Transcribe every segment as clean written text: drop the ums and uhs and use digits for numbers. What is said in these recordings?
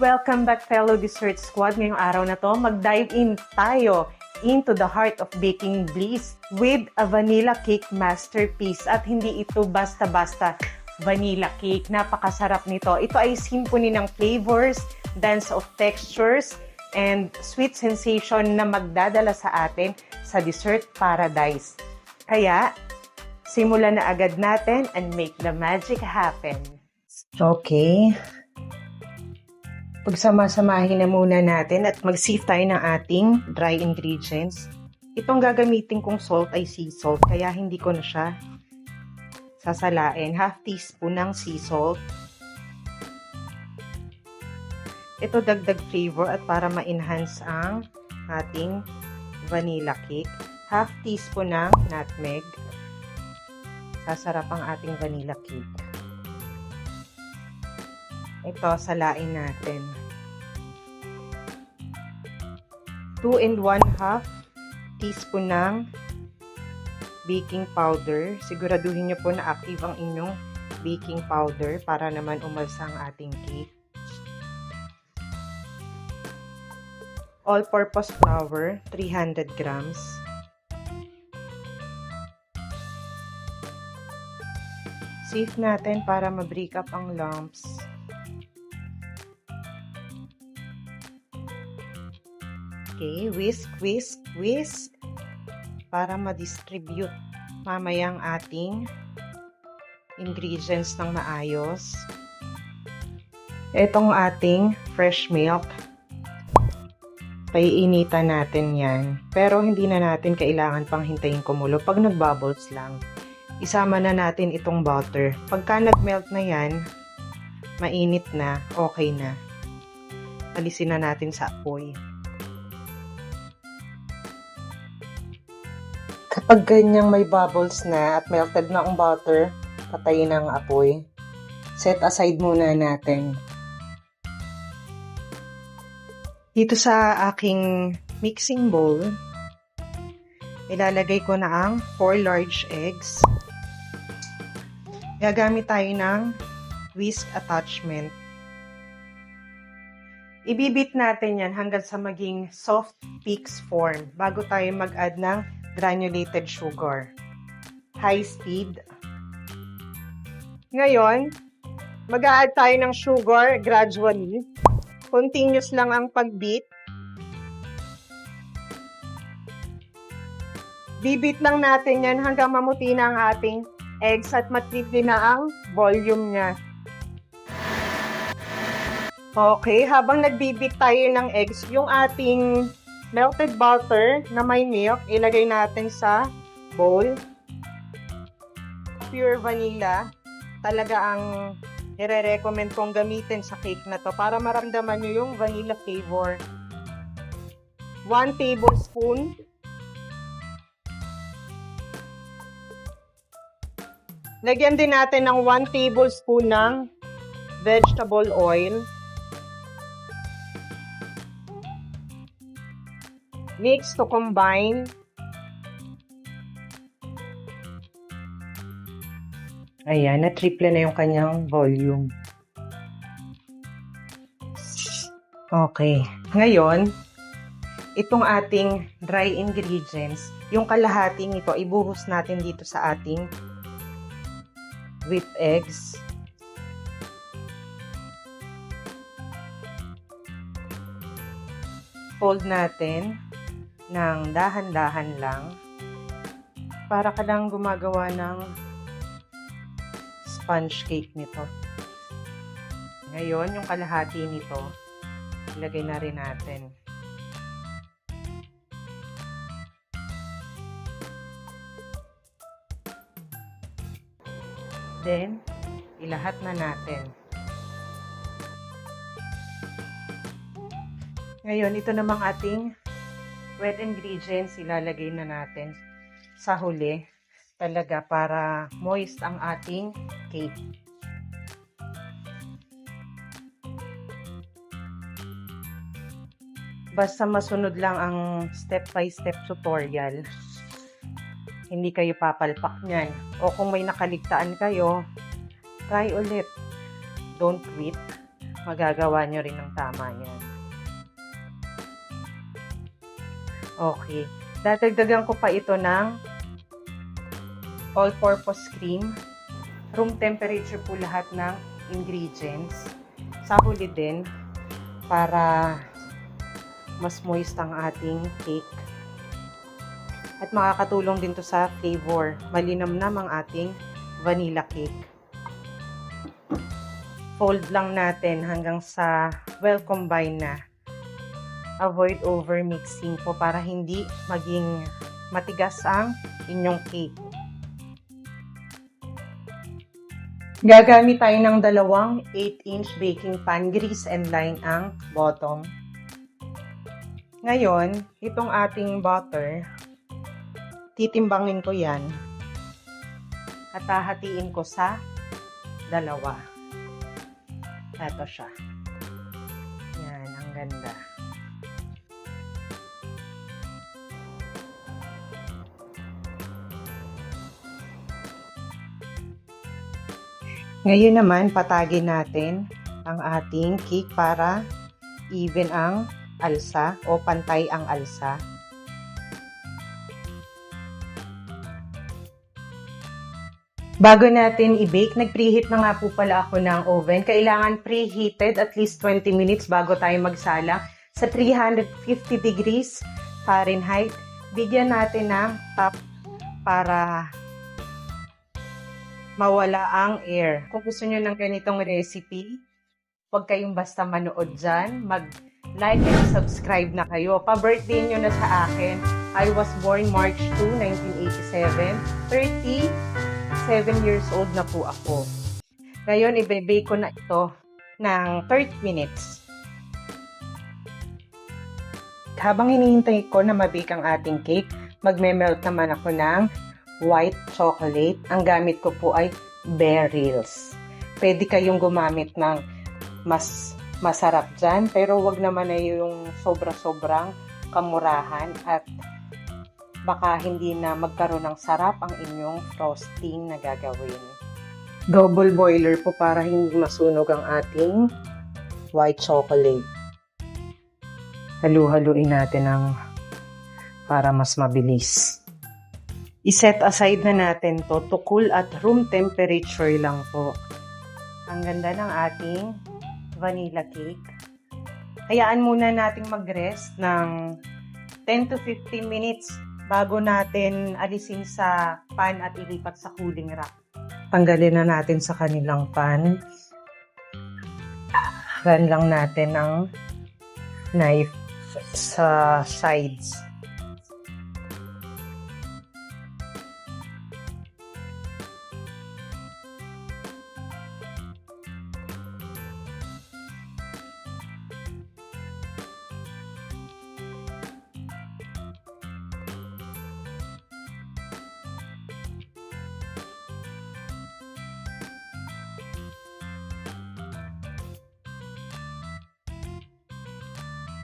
Welcome back fellow Dessert Squad. Ngayong araw na to, mag-dive in tayo into the heart of baking bliss with a vanilla cake masterpiece. At hindi ito basta-basta vanilla cake. Napakasarap nito. Ito ay symphony ng flavors, dance of textures, and sweet sensation na magdadala sa atin sa dessert paradise. Kaya, simulan na agad natin and make the magic happen. Okay. Pagsama-samahin na muna natin at mag-sieve tayo ng ating dry ingredients. Itong gagamitin kong salt ay sea salt, kaya hindi ko na siya sasalain. Half teaspoon ng sea salt. Ito dagdag flavor at para ma-enhance ang ating vanilla cake. Half teaspoon ng nutmeg. Sasarap ang ating vanilla cake. Ito, salain natin. 2 1/2 teaspoon ng baking powder. Siguraduhin nyo po na active ang inyong baking powder para naman umalsa ang ating cake. All-purpose flour, 300 grams. Sieve natin para ma-break up ang lumps. Okay, whisk para ma-distribute mamaya ang ating ingredients ng maayos. Itong ating fresh milk, paiinitan natin yan. Pero hindi na natin kailangan pang hintayin kumulo. Pag nag-bubbles lang, isama na natin itong butter. Pagka nag-melt na yan, mainit na, okay na. Alisin na natin sa apoy. Kapag ganyang may bubbles na at melted na ang butter, patayin ang apoy. Set aside muna natin. Dito sa aking mixing bowl, ilalagay ko na ang 4 large eggs. Gagamit tayo ng whisk attachment. Ibibit natin yan hanggang sa maging soft peaks form bago tayo mag-add ng granulated sugar. High speed. Ngayon, mag-a-add tayo ng sugar gradually. Continuous lang ang pag-beat. Bibit lang natin yan hanggang mamuti na ang ating eggs at matripli na ang volume niya. Okay, habang nagbibit tayo ng eggs, yung ating melted butter na may milk, ilagay natin sa bowl. Pure vanilla, talaga ang nire-recommend kong gamitin sa cake na to para maramdaman nyo yung vanilla flavor. 1 tablespoon. Lagyan din natin ng 1 tablespoon ng vegetable oil. Mix to combine. Ayan, na-triple na yung kanyang volume. Okay. Ngayon, itong ating dry ingredients, yung kalahating ito, ibuhos natin dito sa ating whipped eggs. Fold natin ng dahan-dahan lang para ka lang gumagawa ng sponge cake nito. Ngayon, yung kalahati nito, ilagay na rin natin. Then, ilahat na natin. Ngayon, ito namang ating wet ingredients, ilalagay na natin sa huli talaga para moist ang ating cake. Basta masunod lang ang step-by-step tutorial. Hindi kayo papalpak niyan. O kung may nakaligtaan kayo, try ulit. Don't quit. magagawa nyo rin ng tama yan. Okay. Dadagdagan ko pa ito ng all-purpose cream. Room temperature po lahat ng ingredients. Sa huli din, para mas moist ang ating cake. At makakatulong din to sa flavor. Malinamnam ang ating vanilla cake. Fold lang natin hanggang sa well-combine na. Avoid over-mixing po para hindi maging matigas ang inyong cake. Gagamit tayo ng dalawang 8-inch baking pan, grease and line ang bottom. Ngayon, itong ating butter, titimbangin ko yan at hahatiin ko sa dalawa. Ito siya. Yan, ang ganda. Ngayon naman, patagin natin ang ating cake para even ang alsa o pantay ang alsa. Bago natin i-bake, nag-preheat na nga po pala ako ng oven. Kailangan preheated at least 20 minutes bago tayo magsala sa 350 degrees Fahrenheit. Bigyan natin ng top para mawala ang air. Kung gusto nyo ng ganitong recipe, huwag kayong basta manood dyan. Mag-like and subscribe na kayo. Pa-birthday nyo na sa akin. I was born March 2, 1987. 37 years old na po ako. Ngayon, i-bake ko na ito ng 30 minutes. Habang hinihintay ko na mabake ang ating cake, magme-melt naman ako ng white chocolate. Ang gamit ko po ay berries. Pwede kayong gumamit ng mas masarap dyan, pero wag naman na yung sobra-sobrang kamurahan at baka hindi na magkaroon ng sarap ang inyong frosting na gagawin. Double boiler po para hindi masunog ang ating white chocolate. Halu-haluin natin para mas mabilis. I-set aside na natin to cool at room temperature lang po. Ang ganda ng ating vanilla cake. Hayaan muna nating mag-rest ng 10 to 15 minutes bago natin alisin sa pan at ilipat sa cooling rack. Tanggalin na natin sa kanilang pan. Run lang natin ang knife sa sides.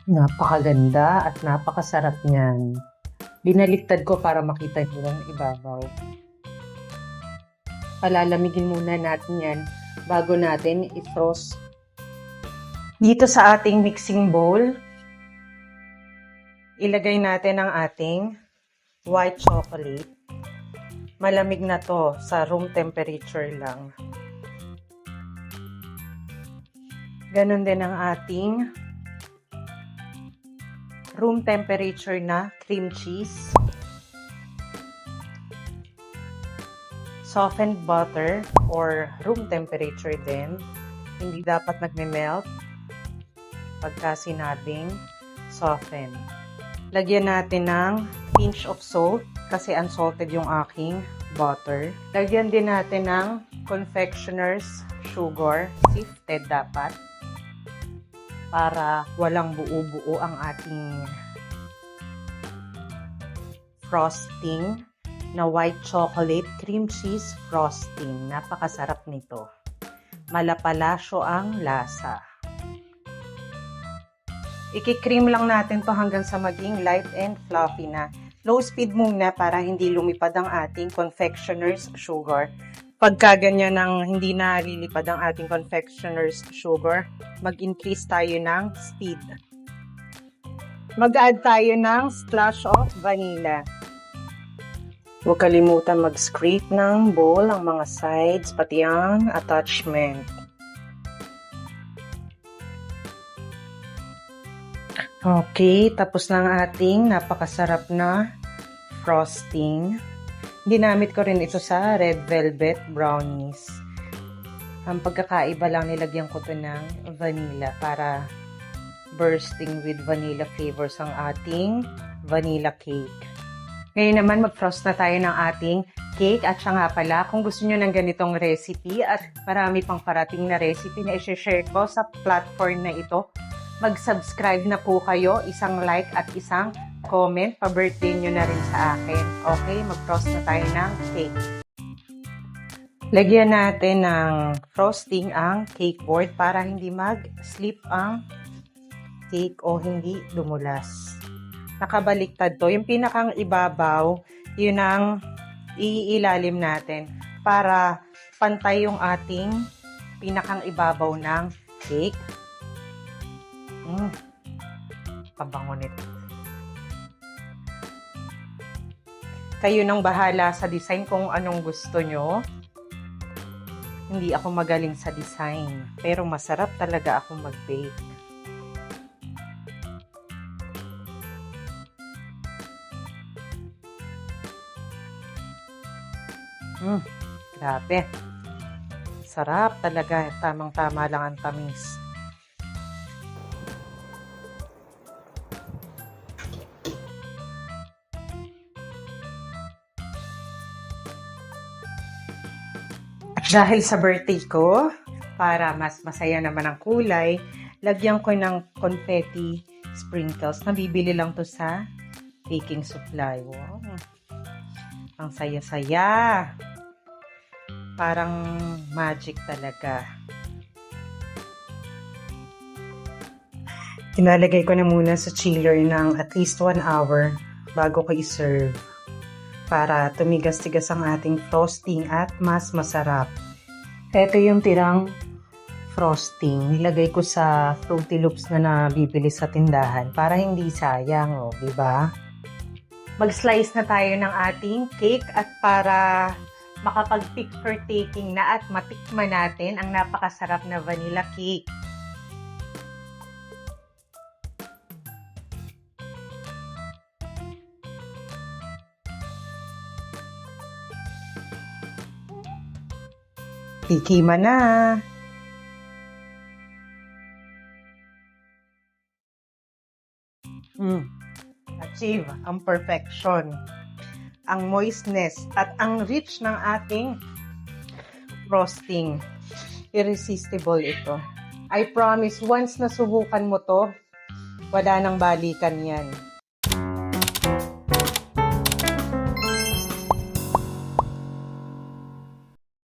Napakaganda at napakasarap niyan. Binaliktad ko para makita nyo ang ibabaw. Palalamigin muna natin yan bago natin i-frost. Dito sa ating mixing bowl, ilagay natin ang ating white chocolate. Malamig na to, sa room temperature lang. Ganon din ang ating room temperature na cream cheese, softened butter or room temperature din. Hindi dapat nagme-melt pagka sinabing soften. Lagyan natin ng pinch of salt kasi unsalted yung aking butter. Lagyan din natin ng confectioner's sugar, sifted dapat, para walang buo-buo ang ating frosting na white chocolate cream cheese frosting. Napakasarap nito. Malapalasyo ang lasa. Iki-cream lang natin to hanggang sa maging light and fluffy na. Low speed muna para hindi lumipad ang ating confectioner's sugar. Pagka ganyan ng hindi na lilipad ang ating confectioner's sugar, mag-increase tayo ng speed. Mag-add tayo ng splash of vanilla. Huwag kalimutan mag-scrape ng bowl ang mga sides, pati ang attachment. Okay, tapos na ang ating napakasarap na frosting. Ginamit ko rin ito sa red velvet brownies. Ang pagkakaiba lang, nilagyan ko ito ng vanilla para bursting with vanilla flavors ang ating vanilla cake. Ngayon naman, mag-frost na tayo ng ating cake. At siya nga pala, kung gusto nyo ng ganitong recipe at marami pang parating na recipe na i-share ko sa platform na ito, mag-subscribe na po kayo, isang like at isang comment, pa-birthday nyo na rin sa akin. Okay, mag-frost na tayo ng cake. Lagyan natin ng frosting ang cake board para hindi mag-slip ang cake o hindi dumulas. Nakabaliktad to. Yung pinakang ibabaw, yun ang iilalim natin para pantay yung ating pinakang ibabaw ng cake. Pabango nito. Kayo nang bahala sa design kung anong gusto nyo. Hindi ako magaling sa design, pero masarap talaga ako mag-bake. Grabe. Sarap talaga. Tamang-tama lang ang tamis. Dahil sa birthday ko, para mas masaya naman ang kulay, lagyan ko ng confetti sprinkles. Nabibili lang to sa baking supply. Wow! Ang saya-saya. Parang magic talaga. Kinalagay ko na muna sa chiller ng at least 1 hour bago ko i-serve, para tumigas-tigas ang ating frosting at mas masarap. Ito yung tirang frosting. Nilagay ko sa Fruity Loops na nabibili sa tindahan para hindi sayang, di ba? Mag-slice na tayo ng ating cake at para makapag-picture taking na at matikman natin ang napakasarap na vanilla cake. Tikiman na! Achieve ang perfection, ang moistness, at ang rich ng ating frosting. Irresistible ito. I promise, once nasubukan mo to, wala nang balikan yan.